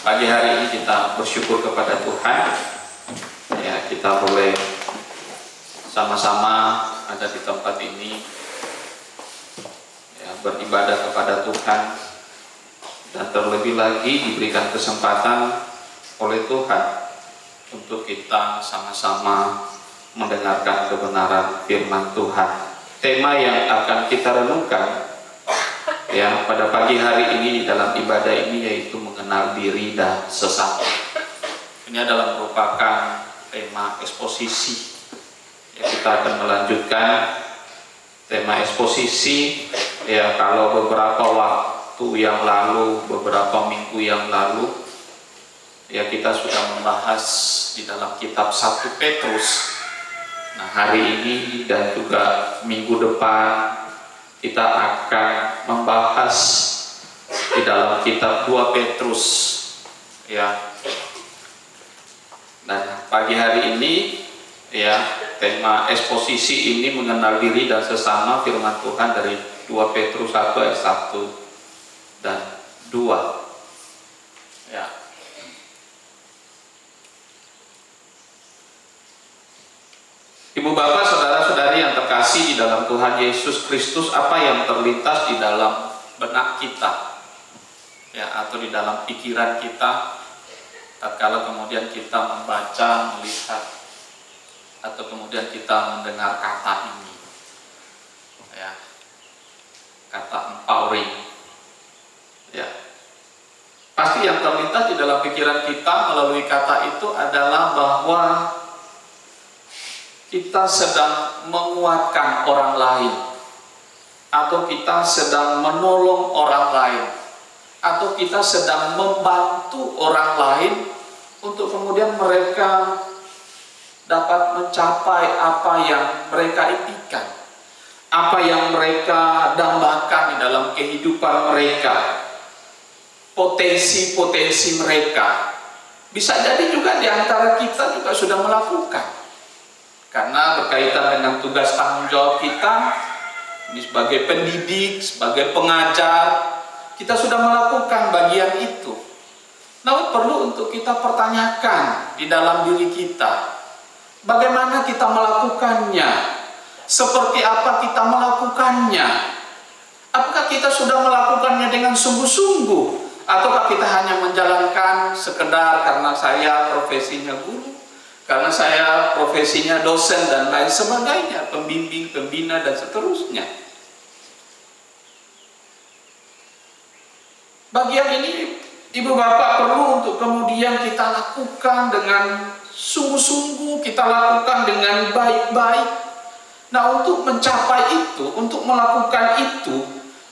Pagi hari ini kita bersyukur kepada Tuhan. Ya, kita boleh sama-sama ada di tempat ini, ya, beribadah kepada Tuhan, dan terlebih lagi diberikan kesempatan oleh Tuhan untuk kita sama-sama mendengarkan kebenaran firman Tuhan. Tema yang akan kita renungkan ya pada pagi hari ini di dalam ibadah ini yaitu mengenal diri dan sesama. Ini adalah merupakan tema eksposisi. Ya, kita akan melanjutkan tema eksposisi. Ya, kalau beberapa waktu yang lalu, beberapa minggu yang lalu, ya kita sudah membahas di dalam kitab 1 Petrus. Nah, hari ini dan juga minggu depan kita akan membahas di dalam kitab 2 Petrus, ya. Dan pagi hari ini, ya, tema eksposisi ini mengenal diri dan sesama, firman Tuhan dari 2 Petrus 1 ayat 1 dan 2. Ya. Ibu bapak, saudara-saudari yang terkasih di dalam Tuhan Yesus Kristus, apa yang terlintas di dalam benak kita, ya, atau di dalam pikiran kita tatkala kemudian kita membaca, melihat, atau kemudian kita mendengar kata ini, ya, kata empowering, ya, pasti yang terlintas di dalam pikiran kita melalui kata itu adalah bahwa kita sedang menguatkan orang lain, atau kita sedang menolong orang lain, atau kita sedang membantu orang lain untuk kemudian mereka dapat mencapai apa yang mereka impikan, apa yang mereka dambakan di dalam kehidupan mereka, potensi-potensi mereka. Bisa jadi juga di antara kita juga sudah melakukan. Karena berkaitan dengan tugas tanggung jawab kita, ini sebagai pendidik, sebagai pengajar, kita sudah melakukan bagian itu. Namun perlu untuk kita pertanyakan di dalam diri kita, bagaimana kita melakukannya? Seperti apa kita melakukannya? Apakah kita sudah melakukannya dengan sungguh-sungguh? Ataukah kita hanya menjalankan sekedar karena saya profesinya guru, karena saya profesinya dosen dan lain sebagainya, pembimbing, pembina dan seterusnya. Bagian ini ibu bapak perlu untuk kemudian kita lakukan dengan sungguh-sungguh, kita lakukan dengan baik-baik. Nah, untuk mencapai itu, untuk melakukan itu,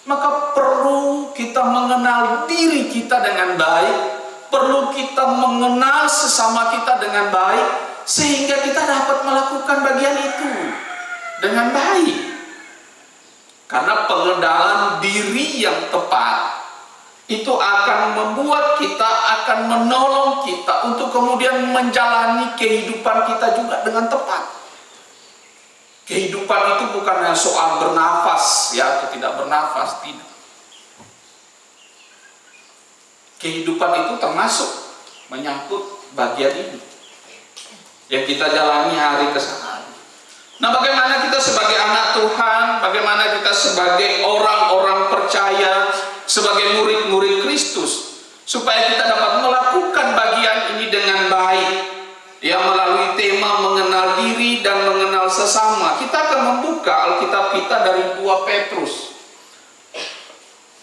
maka perlu kita mengenal diri kita dengan baik. Perlu kita mengenal sesama kita dengan baik, sehingga kita dapat melakukan bagian itu dengan baik. Karena pengenalan diri yang tepat itu akan membuat kita, akan menolong kita untuk kemudian menjalani kehidupan kita juga dengan tepat. Kehidupan itu bukan hanya soal bernafas, ya, atau tidak bernafas, tidak. Kehidupan itu termasuk menyangkut bagian ini yang kita jalani hari ke hari. Nah, bagaimana kita sebagai anak Tuhan, bagaimana kita sebagai orang-orang percaya, sebagai murid-murid Kristus, supaya kita dapat melakukan bagian ini dengan baik, ya, melalui tema mengenal diri dan mengenal sesama. Kita akan membuka Alkitab kita dari 2 Petrus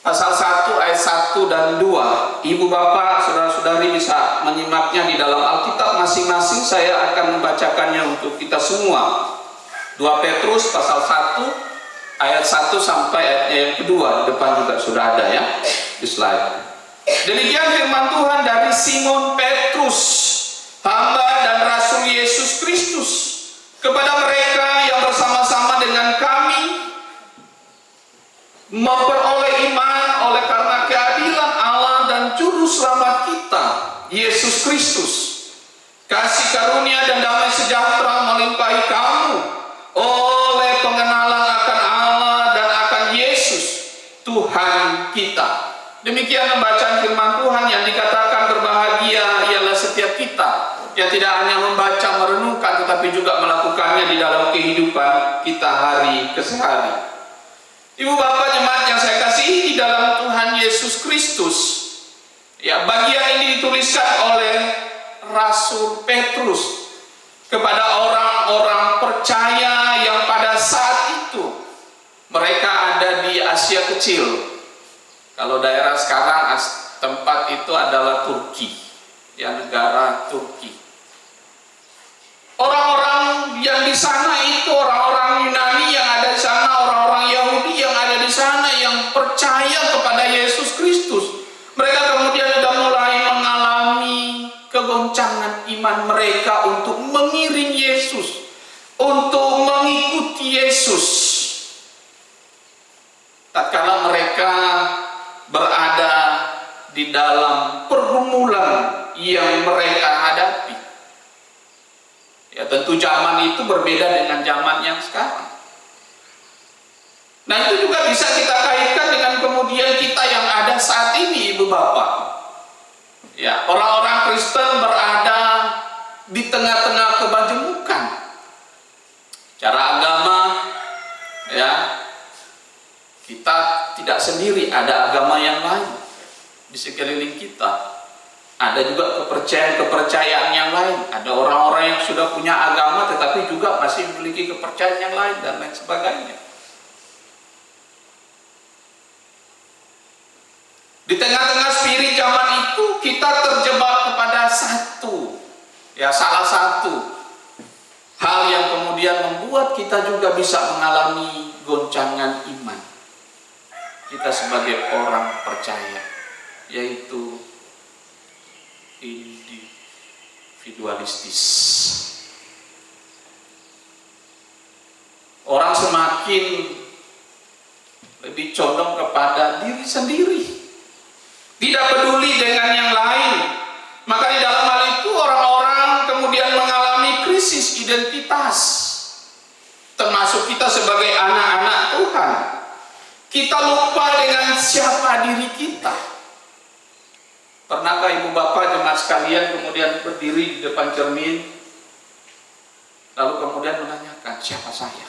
pasal 1 ayat 1 dan 2. Ibu bapak, saudara-saudari bisa menyimaknya di dalam Alkitab masing-masing. Saya akan membacakannya untuk kita semua. 2 Petrus pasal 1 ayat 1 sampai ayat yang kedua. Di depan juga sudah ada, ya, di slide. Demikian firman Tuhan dari Simon Petrus, hamba dan rasul Yesus Kristus, kepada mereka yang bersama-sama dengan kami memperoleh iman oleh karena keadilan Allah dan juru selamat kita, Yesus Kristus. Kasih karunia dan damai sejahtera melimpahi kamu oleh pengenalan akan Allah dan akan Yesus Tuhan kita. Demikian pembacaan firman Tuhan yang dikatakan berbahagia yang tidak hanya membaca, merenungkan, tetapi juga melakukannya di dalam kehidupan kita hari ke hari. Ibu bapak jemaat yang saya kasihi di dalam Tuhan Yesus Kristus, ya, bagian ini dituliskan oleh Rasul Petrus kepada orang-orang percaya yang pada saat itu mereka ada di Asia Kecil. Kalau daerah sekarang tempat itu adalah Turki, ya, negara Turki. Orang-orang yang di sana itu orang-orang Yunani yang ada di sana, orang-orang Yahudi yang ada di sana yang percaya kepada Yesus Kristus. Mereka kemudian sudah mulai mengalami kegoncangan iman mereka untuk mengiring Yesus, untuk mengikuti Yesus. Tatkala mereka berada di dalam pergumulan yang mereka hadapi, ya, tentu zaman itu berbeda dengan zaman yang sekarang. Nah, itu juga bisa kita kaitkan dengan kemudian kita yang ada saat ini, ibu bapak. Ya, orang-orang Kristen berada di tengah-tengah kemajemukan. Cara agama, ya, kita tidak sendiri, ada agama yang lain di sekeliling kita. Ada juga kepercayaan yang lain. Ada orang-orang yang sudah punya agama tetapi juga masih memiliki kepercayaan yang lain dan lain sebagainya. Di tengah-tengah spirit zaman itu kita terjebak kepada salah satu hal yang kemudian membuat kita juga bisa mengalami goncangan iman kita sebagai orang percaya, yaitu individualistis. Orang semakin lebih condong kepada diri sendiri, tidak peduli dengan yang lain. Maka di dalam hal itu orang-orang kemudian mengalami krisis identitas, termasuk kita sebagai anak-anak Tuhan. Kita lupa dengan siapa diri kita. Pernahkah ibu bapak jemaat sekalian kemudian berdiri di depan cermin, lalu kemudian menanyakan, siapa saya?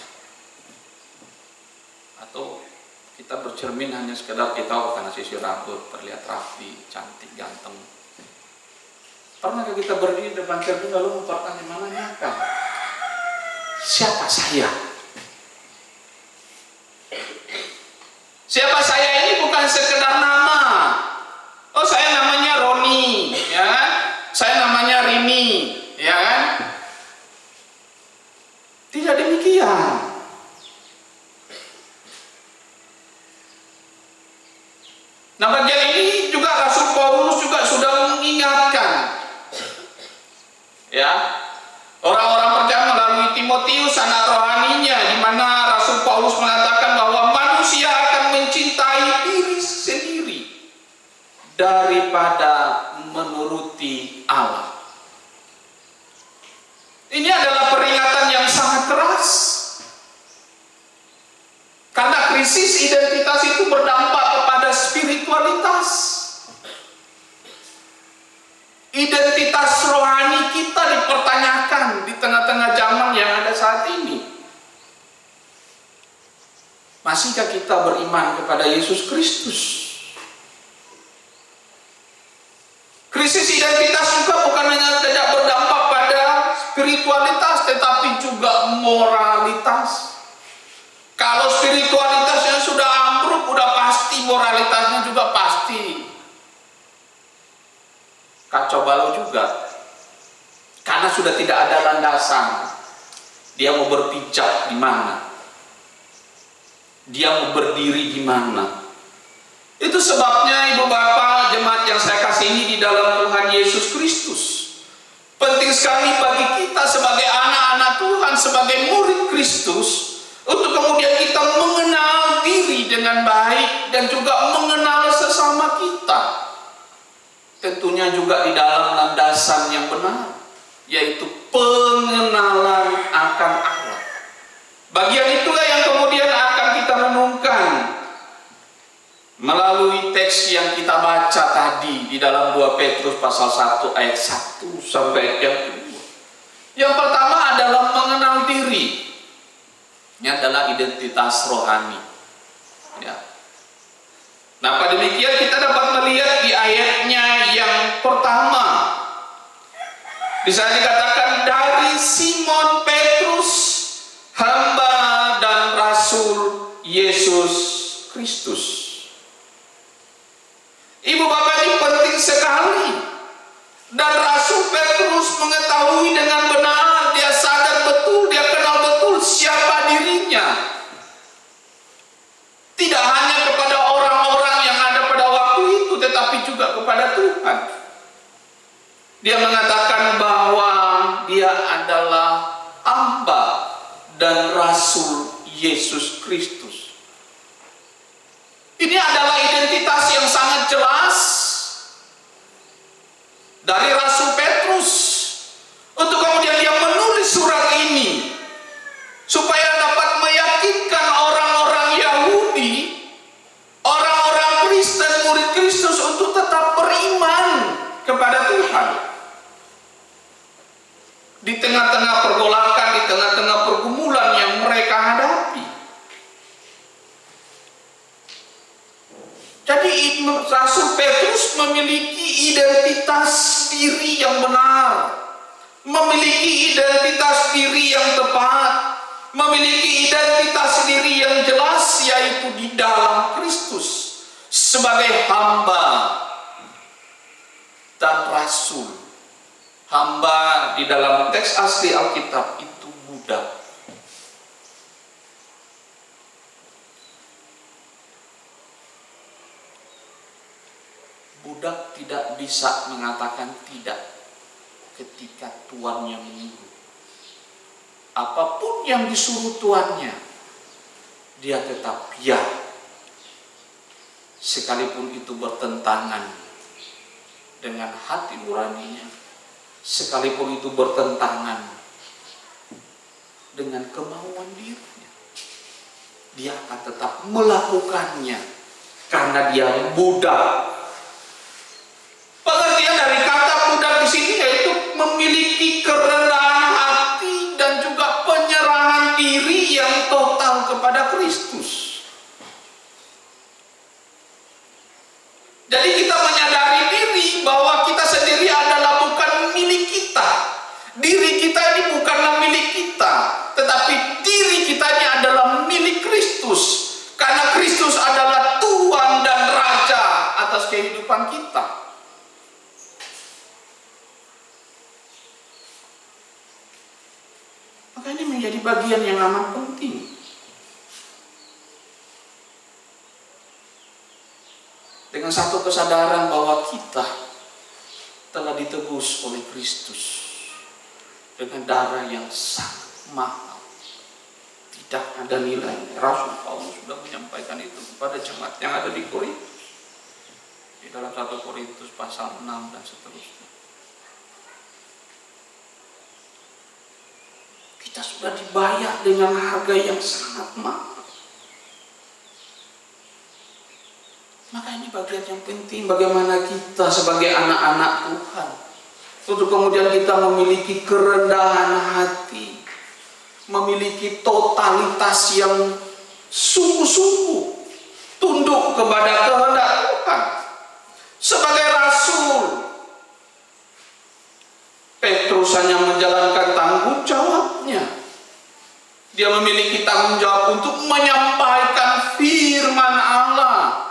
Atau kita bercermin hanya sekedar kita karena sisir rambut, terlihat rapi, cantik, ganteng. Pernahkah kita berdiri di depan cermin lalu menanyakan, siapa saya? Siapa saya ini bukan sekedar nama. Oh, saya namanya Roni, ya kan? Saya namanya Rini, ya kan? Tidak demikian. Nah, bagian ini juga Rasul Paulus juga sudah mengingatkan, ya, orang-orang percaya melalui Timotius anak rohaninya, di mana Rasul Paulus mengatakan bahwa manusia akan mencintai diri sendiri daripada menuruti Allah. Ini adalah peringatan yang sangat keras, karena krisis identitas itu berdampak kepada spiritualitas. Identitas rohani kita dipertanyakan di tengah-tengah zaman yang ada saat ini. Masihkah kita beriman kepada Yesus Kristus? Krisis identitas juga bukan hanya tidak berdampak pada spiritualitas, tetapi juga moralitas. Kalau spiritualitasnya sudah ambruk, udah pasti moralitasnya juga pasti kacau balau juga. Karena sudah tidak ada landasan. Dia mau berpijak di mana? Dia mau berdiri di mana? Itu sebabnya ibu bapak jemaat yang saya kasihi di dalam Tuhan Yesus Kristus, penting sekali bagi kita sebagai anak-anak Tuhan, sebagai murid Kristus, untuk kemudian kita mengenal diri dengan baik dan juga mengenal sesama kita. Tentunya juga di dalam landasan yang benar, yaitu pengenalan akan Allah. Bagian itulah yang kemudian akan kita renungkan melalui teks yang kita baca tadi di dalam 2 Petrus pasal 1 ayat 1 sampai yang Yang pertama adalah mengenal diri. Ini adalah identitas rohani. Ya. Nah, pada demikian kita dapat melihat di ayatnya yang pertama. Di sana dikatakan dari Simon Petrus, hamba dan rasul Yesus Kristus. Ibu bapak, ini penting sekali. Dan rasul Petrus mengetahui dengan benar, dia sadar betul, dia kenal betul siapa dirinya. Tidak hanya kepada orang-orang yang ada pada waktu itu, tetapi juga kepada Tuhan. Dia mengatakan bahwa dia adalah hamba dan rasul Yesus Kristus. Ini adalah identitas yang sangat jelas dari rasul Petrus, untuk kemudian dia menulis surat ini supaya dapat meyakinkan orang-orang Yahudi, orang-orang Kristen, murid Kristus, untuk tetap beriman kepada Tuhan. Di tengah-tengah pergolakan, di tengah-tengah pergumulan yang mereka hadapi. Jadi rasul Petrus memiliki identitas diri yang benar, memiliki identitas diri yang tepat, memiliki identitas diri yang jelas, yaitu di dalam Kristus sebagai hamba dan rasul. Hamba di dalam teks asli Alkitab itu budak. Budak tidak bisa mengatakan tidak ketika tuannya menyuruh. Apapun yang disuruh tuannya, dia tetap ya. Sekalipun itu bertentangan dengan hati nuraninya, sekalipun itu bertentangan dengan kemauan dirinya, dia akan tetap melakukannya karena dia budak. Pengertian dari kata budak di sini yaitu memiliki kerendahan hati dan juga penyerahan diri yang total kepada Kristus. Jadi kita menyadari diri bahwa kita sendiri adalah bukan milik kita. Diri kita ini bukanlah milik kita, tetapi diri kita ini adalah milik Kristus. Karena Kristus adalah Tuhan dan Raja atas kehidupan kita. Maka ini menjadi bagian yang amat penting. Dengan satu kesadaran bahwa kita telah ditebus oleh Kristus dengan darah yang sangat mahal, tidak ada nilai. Rasul Paulus sudah menyampaikan itu kepada jemaat yang ada di Korintus, di dalam 1 Korintus pasal 6 dan seterusnya. Kita sudah dibayar dengan harga yang sangat mahal. Maka ini bagian yang penting, bagaimana kita sebagai anak-anak Tuhan untuk kemudian kita memiliki kerendahan hati, memiliki totalitas yang sungguh-sungguh tunduk kepada kehendak Tuhan. Sebagai rasul, Petrus hanya menjalankan tanggung jawabnya. Dia memiliki tanggung jawab untuk menyampaikan firman Allah,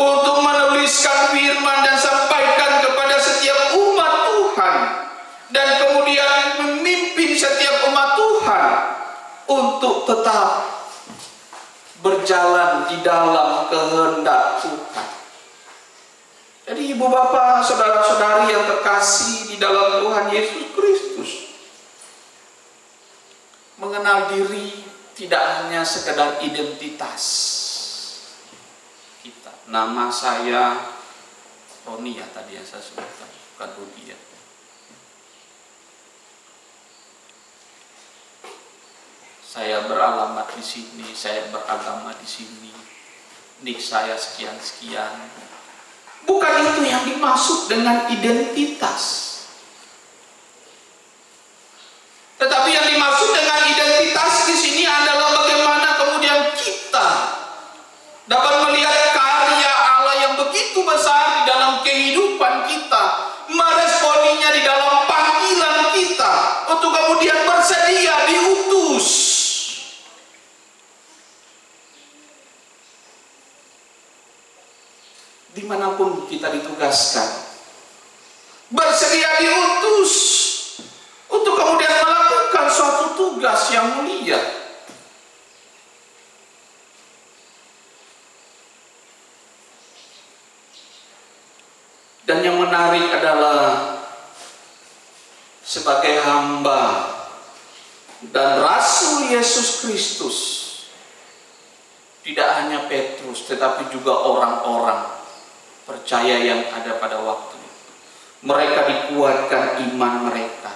untuk menuliskan firman dan sampaikan kepada setiap umat Tuhan, dan kemudian memimpin setiap umat Tuhan untuk tetap berjalan di dalam kehendak Tuhan. Jadi ibu bapak, saudara-saudari yang terkasih di dalam Tuhan Yesus Kristus, mengenal diri tidak hanya sekedar identitas kita. Nama saya Roni ya, tadi yang saya sebutkan, bukan Rudi ya. Saya beralamat di sini, saya beragama di sini, nik saya sekian-sekian. Bukan itu yang dimaksud dengan identitas. kita ditugaskan. Bersedia diutus untuk kemudian melakukan suatu tugas yang mulia. Dan yang menarik adalah sebagai hamba dan Rasul Yesus Kristus, tidak hanya Petrus tetapi juga orang-orang percaya yang ada pada waktu itu. Mereka dikuatkan iman mereka.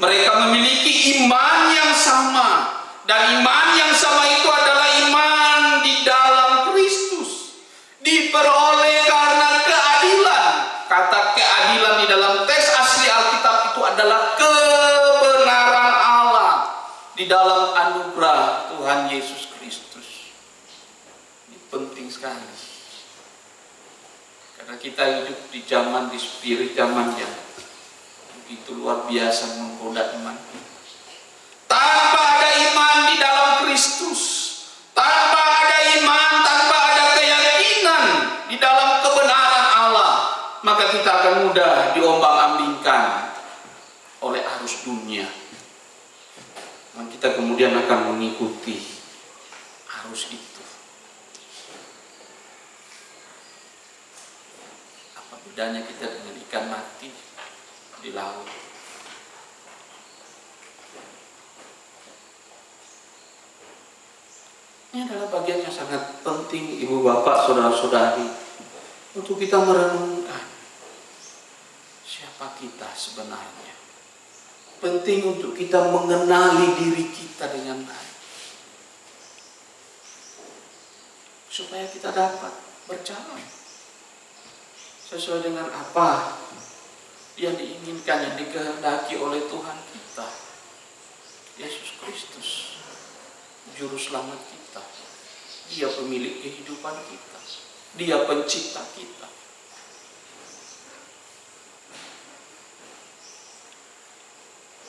Mereka memiliki iman yang sama. Dan iman yang sama itu adalah iman di dalam Kristus. Diperoleh karena keadilan. Kata keadilan di dalam teks asli Alkitab itu adalah kebenaran Allah di dalam anugerah Tuhan Yesus Kristus. Ini penting sekali. Karena kita hidup di zaman, di spirit zaman yang begitu luar biasa menggoda iman. Tanpa ada iman di dalam Kristus, tanpa ada iman, tanpa ada keyakinan di dalam kebenaran Allah, maka kita akan mudah diombang-ambingkan oleh arus dunia. Dan kita kemudian akan mengikuti arus itu. Apa bedanya kita dengan ikan mati di laut? Ini adalah bagian yang sangat penting, ibu bapak, saudara-saudari, untuk kita merenungkan siapa kita sebenarnya. Penting untuk kita mengenali diri kita dengan baik, supaya kita dapat berjalan sesuai dengan apa yang diinginkan, yang dikehendaki oleh Tuhan kita, Yesus Kristus, Juru Selamat kita. Dia pemilik kehidupan kita. Dia pencipta kita.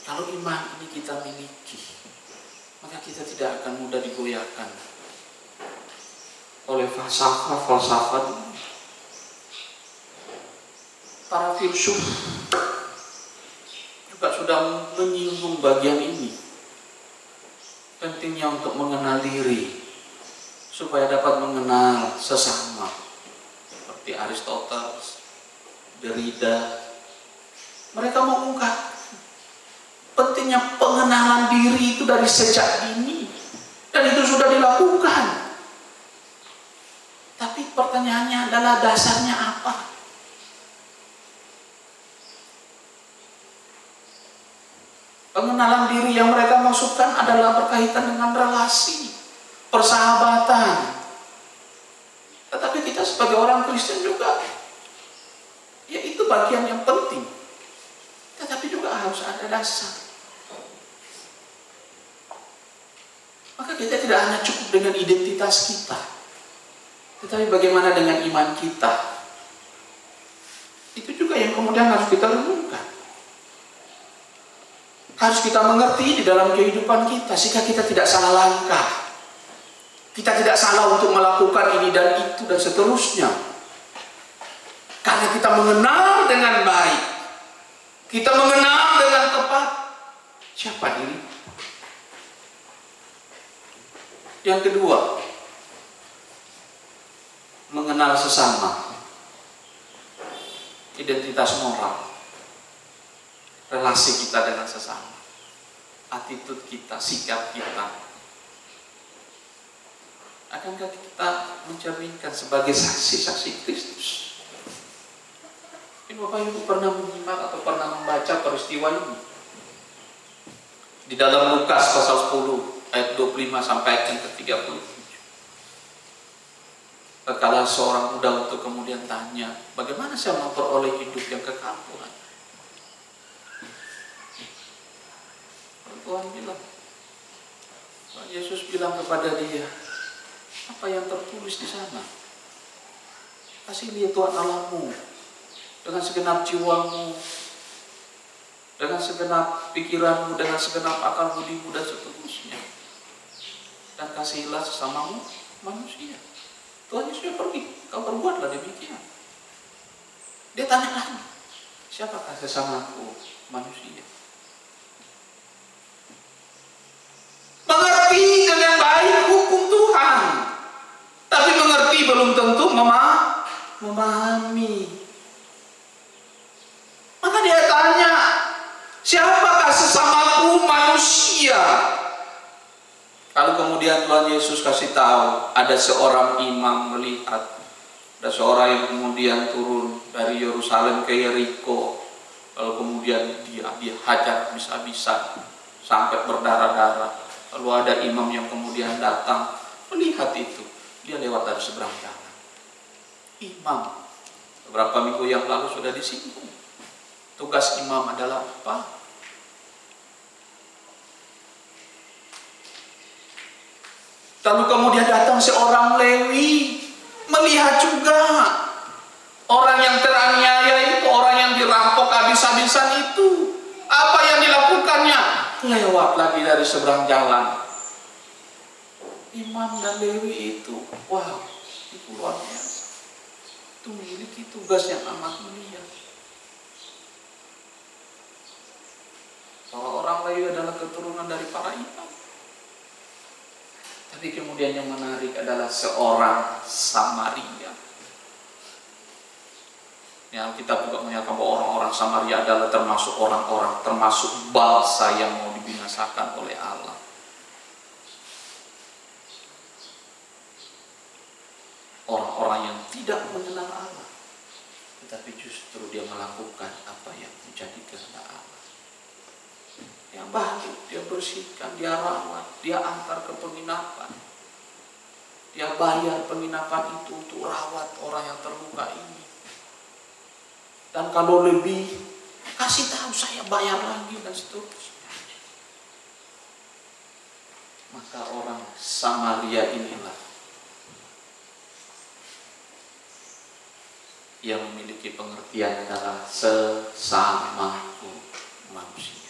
Kalau iman ini kita miliki, maka kita tidak akan mudah digoyahkan oleh falsafat. Para filsuf juga sudah menyinggung bagian ini. Pentingnya untuk mengenal diri supaya dapat mengenal sesama, seperti Aristoteles, Derrida. Mereka mengungkap pentingnya pengenalan diri itu dari sejak dini, dan itu sudah dilakukan. Tapi pertanyaannya adalah dasarnya apa? Pengenalan diri yang mereka maksudkan adalah berkaitan dengan relasi, persahabatan. Tetapi kita sebagai orang Kristen juga, ya itu bagian yang penting. Tetapi juga harus ada dasar. Maka kita tidak hanya cukup dengan identitas kita, tetapi bagaimana dengan iman kita. Itu juga yang kemudian harus kita renungkan. Harus kita mengerti di dalam kehidupan kita, sehingga kita tidak salah langkah. Kita tidak salah untuk melakukan ini dan itu dan seterusnya. Karena kita mengenal dengan baik, kita mengenal dengan tepat siapa diri. Yang kedua, mengenal sesama. Identitas moral, relasi kita dengan sesama, attitude kita, sikap kita. Akankah kita mencerminkan sebagai saksi-saksi Kristus? Ini Bapak Ibu pernah menyimak atau pernah membaca peristiwa ini di dalam Lukas pasal 10 ayat 25 sampai ayat yang ke-37. Tatkala seorang muda untuk kemudian tanya, bagaimana saya memperoleh hidup yang kekal Tuhan? Tuhan bilang, Yesus bilang kepada dia, apa yang tertulis di sana? Kasihi Tuhan Allahmu dengan segenap jiwamu, dengan segenap pikiranmu, dengan segenap akal budimu dan seterusnya. Dan kasihilah sesamamu manusia. Tuhan Yesus pergi, kau berbuatlah demikian. Dia tanya lagi, siapakah sesamaku manusia? Mengerti dengan baik hukum Tuhan, tapi mengerti belum tentu memahami. Maka dia tanya, siapakah sesamaku manusia? Lalu kemudian Tuhan Yesus kasih tahu, ada seorang imam melihat, ada seorang yang kemudian turun dari Yerusalem ke Yeriko, lalu kemudian dia dihajar habis-habisan sampai berdarah-darah. Lalu ada imam yang kemudian datang melihat itu, dia lewat dari seberang jalan. Imam, beberapa minggu yang lalu sudah disinggung. Tugas imam adalah apa? Lalu kemudian datang seorang Lewi, melihat juga orang yang teraniaya itu, orang yang dirampok habis-habisan itu. Apa yang dilakukannya? Lewat lagi dari seberang jalan. Imam dan Lewi itu, wow, itu luar biasa. Itu memiliki tugas yang amat mulia. Bahwa orang Lewi adalah keturunan dari para imam. Tapi kemudian yang menarik adalah seorang Samaria. Ya, kita juga menyatakan bahwa orang-orang Samaria adalah termasuk orang-orang, termasuk bangsa yang mau dibinasakan oleh Allah. Orang-orang yang tidak mengenal Allah, tetapi justru dia melakukan apa yang menjadi kehendak Allah. Dia bantu, dia bersihkan, dia rawat, dia antar ke penginapan. Dia bayar penginapan itu untuk rawat orang yang terluka ini. Dan kalau lebih, kasih tahu saya bayar lagi dan seterusnya. Maka orang Samaria inilah yang memiliki pengertian adalah sesamaku manusia.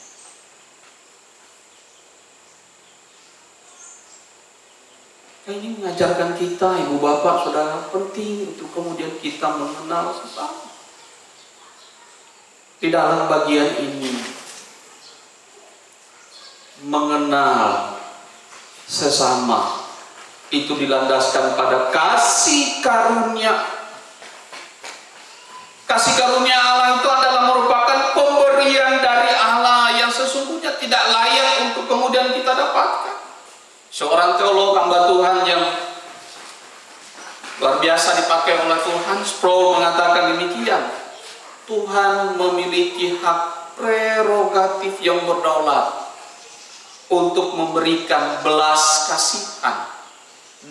Ini mengajarkan kita, ibu bapak, saudara, penting untuk kemudian kita mengenal sesama. Di dalam bagian ini, mengenal sesama itu dilandaskan pada kasih karunia. Kasih karunia Allah itu adalah merupakan pemberian dari Allah yang sesungguhnya tidak layak untuk kemudian kita dapatkan. Seorang teolog hamba Tuhan yang luar biasa dipakai oleh Tuhan, Sproul, mengatakan demikian. Tuhan memiliki hak prerogatif yang berdaulat untuk memberikan belas kasihan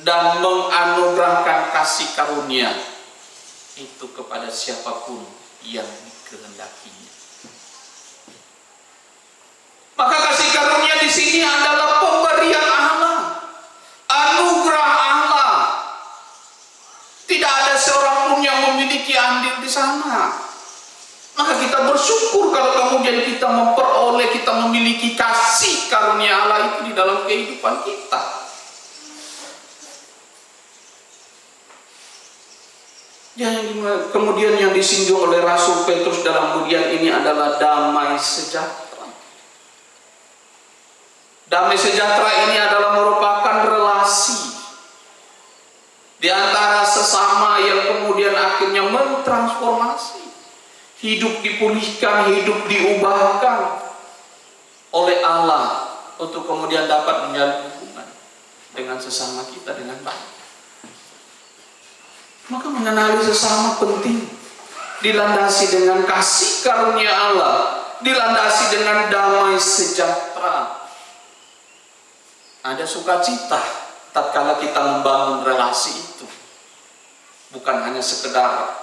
dan menganugerahkan kasih karunia itu kepada siapapun yang dikehendakinya. Maka kasih karunia di sini adalah pemberian Allah, anugerah Allah. Tidak ada seorang pun yang memiliki andil di sana. Maka kita bersyukur kalau kemudian kita memperoleh, kita memiliki kasih karunia Allah itu di dalam kehidupan kita. Yang kemudian yang disinggung oleh Rasul Petrus dalam bagian ini adalah damai sejahtera. Damai sejahtera ini adalah merupakan relasi di antara sesama yang kemudian akhirnya mentransformasi. Hidup dipulihkan, hidup diubahkan oleh Allah untuk kemudian dapat menjalin hubungan dengan sesama kita dengan baik. Maka mengenali sesama penting, dilandasi dengan kasih karunia Allah, dilandasi dengan damai sejahtera. Ada sukacita tatkala kita membangun relasi itu, bukan hanya sekedar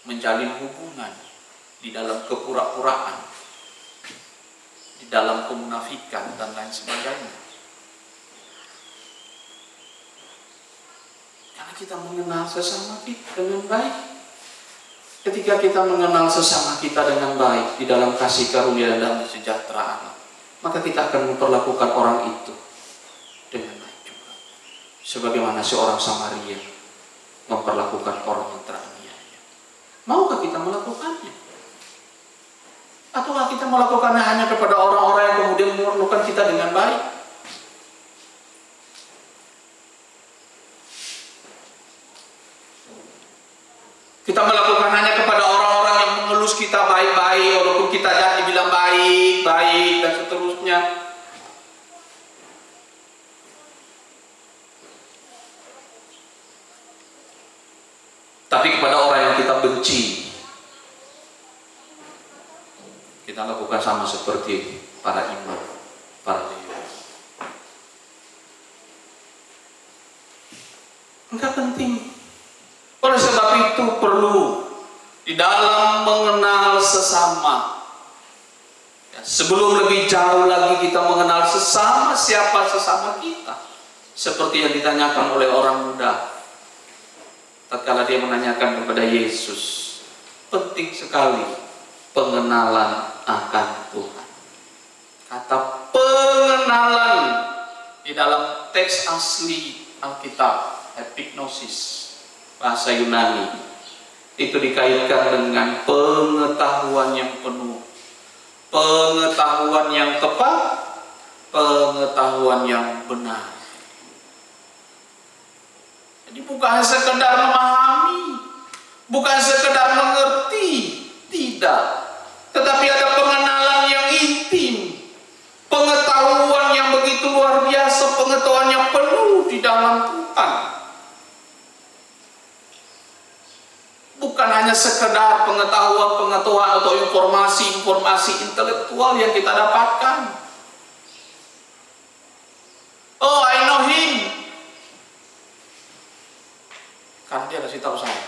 menjalin hubungan di dalam kepura-puraan, di dalam kemunafikan dan lain sebagainya. Karena kita mengenal sesama kita dengan baik. Ketika kita mengenal sesama kita dengan baik di dalam kasih karunia dan kesejahteraan, maka kita akan memperlakukan orang itu dengan baik juga. Sebagaimana seorang Samaria memperlakukan orang yang teraniaya. Maukah kita melakukannya? Ataukah kita melakukannya hanya kepada orang-orang yang kemudian memerlukan kita dengan baik? Kita melakukan hanya kepada orang-orang yang mengelus kita baik-baik, walaupun kita jangan dibilang baik-baik dan seterusnya. Tapi kepada orang yang kita benci, kita lakukan sama seperti para imam, para leluhur. Enggak penting. Oleh sebab itu perlu di dalam mengenal sesama, ya, sebelum lebih jauh lagi kita mengenal sesama, siapa sesama kita, seperti yang ditanyakan oleh orang muda tatkala dia menanyakan kepada Yesus. Penting sekali pengenalan akan Tuhan. Kata pengenalan di dalam teks asli Alkitab, epignosis, bahasa Yunani, itu dikaitkan dengan pengetahuan yang penuh, pengetahuan yang tepat, pengetahuan yang benar. Jadi bukan sekedar memahami, bukan sekedar mengerti, tidak, tetapi ada pengenalan yang intim, pengetahuan yang begitu luar biasa, pengetahuan yang penuh di dalam Tuhan. Bukan hanya sekedar pengetahuan atau informasi intelektual yang kita dapatkan. Oh, I know him. Karena dia kasih tahu saya.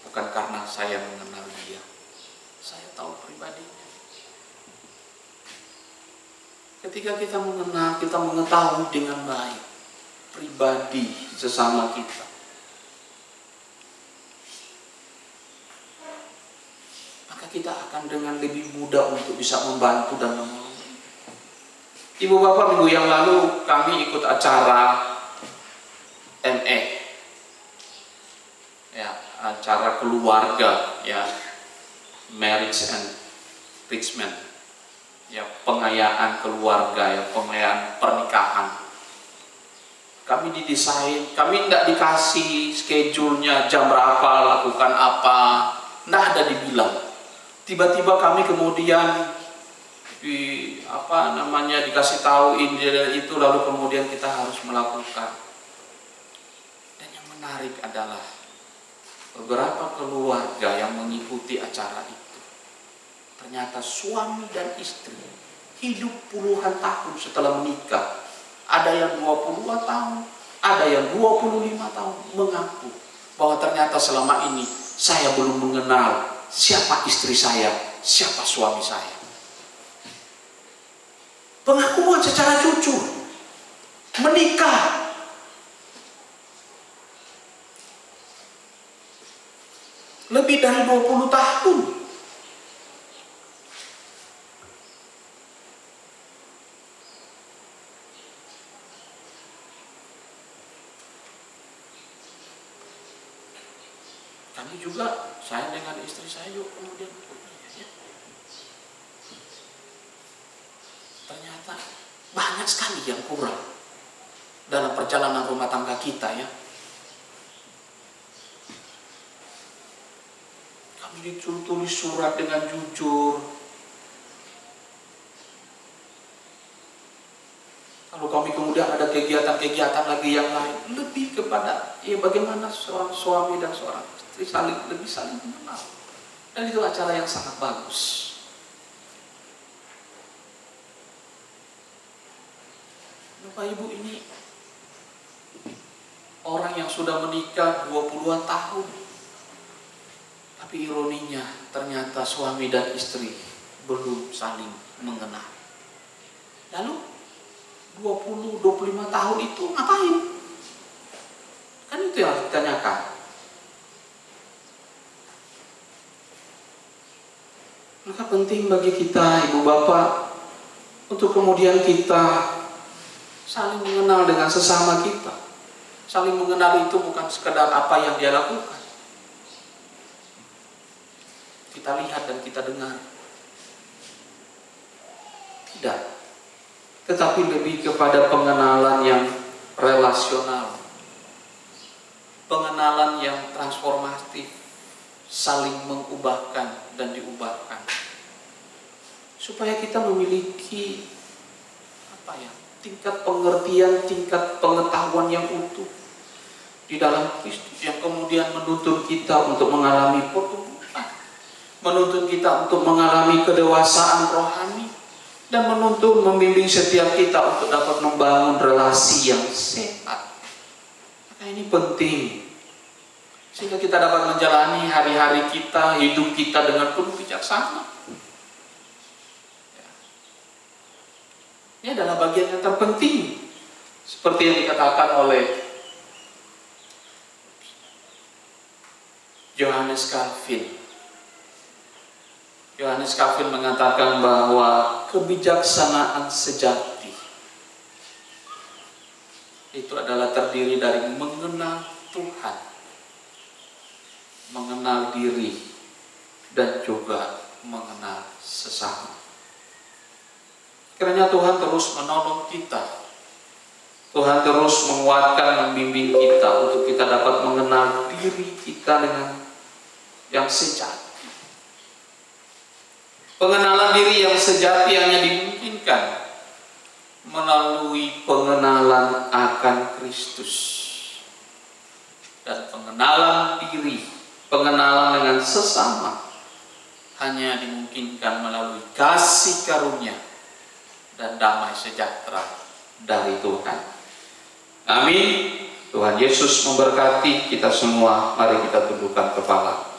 Bukan karena saya mengenal dia. Saya tahu pribadinya. Ketika kita mengenal, kita mengetahui dengan baik pribadi sesama kita, maka kita akan dengan lebih mudah untuk bisa membantu dan menolong. Ibu bapak, minggu yang lalu kami ikut acara ME, ya, acara keluarga, ya, marriage and enrichment, ya, pengayaan keluarga, ya, pengayaan pernikahan. Kami didesain, kami tidak dikasih schedule-nya, jam berapa, lakukan apa, tidak ada dibilang. Tiba-tiba kami kemudian dikasih tahu ini dan itu, lalu kemudian kita harus melakukan. Dan yang menarik adalah beberapa keluarga yang mengikuti acara itu, ternyata suami dan istri hidup puluhan tahun setelah menikah. Ada yang 20 tahun, ada yang 25 tahun, mengaku bahwa ternyata selama ini saya belum mengenal siapa istri saya, siapa suami saya. Pengakuan secara jujur, menikah, lebih dari 20 tahun. Kami juga, saya dengan istri saya juga kemudian, ternyata banyak sekali yang kurang dalam perjalanan rumah tangga kita, ya. Kami ditulis surat dengan jujur. Kalau kami kemudian ada kegiatan-kegiatan lagi yang lain, lebih kepada ya bagaimana seorang suami dan seorang istri lebih saling mengenal. Dan itu acara yang sangat bagus. Bapak Ibu, ini orang yang sudah menikah 20-an tahun, tapi ironinya ternyata suami dan istri belum saling mengenal. Lalu 20-25 tahun itu ngapain? Kan itu yang ditanyakan. Maka penting bagi kita, ibu bapak, untuk kemudian kita saling mengenal dengan sesama kita. Saling mengenal itu bukan sekedar apa yang dia lakukan, kita lihat dan kita dengar. Tidak. Tetapi lebih kepada pengenalan yang relasional. Pengenalan yang transformatif, saling mengubahkan dan diubahkan. Supaya kita memiliki tingkat pengertian, tingkat pengetahuan yang utuh di dalam Kristus, yang kemudian menuntun kita untuk mengalami pertumbuhan, menuntun kita untuk mengalami kedewasaan rohani, dan menuntun membimbing setiap kita untuk dapat membangun relasi yang sehat. Maka ini penting, sehingga kita dapat menjalani hari-hari kita, hidup kita dengan penuh bijaksana. Ini adalah bagian yang terpenting, seperti yang dikatakan oleh Johannes Calvin. Johannes Calvin mengatakan bahwa kebijaksanaan sejati itu adalah terdiri dari mengenal Tuhan, mengenal diri, dan juga mengenal sesama. Kiranya Tuhan terus menolong kita. Tuhan terus menguatkan, membimbing kita untuk kita dapat mengenal diri kita dengan yang sejati. Pengenalan diri yang sejati hanya dimungkinkan melalui pengenalan akan Kristus. Dan pengenalan diri, pengenalan dengan sesama hanya dimungkinkan melalui kasih karunia dan damai sejahtera dari Tuhan. Amin. Tuhan Yesus memberkati kita semua. Mari kita tundukkan kepala.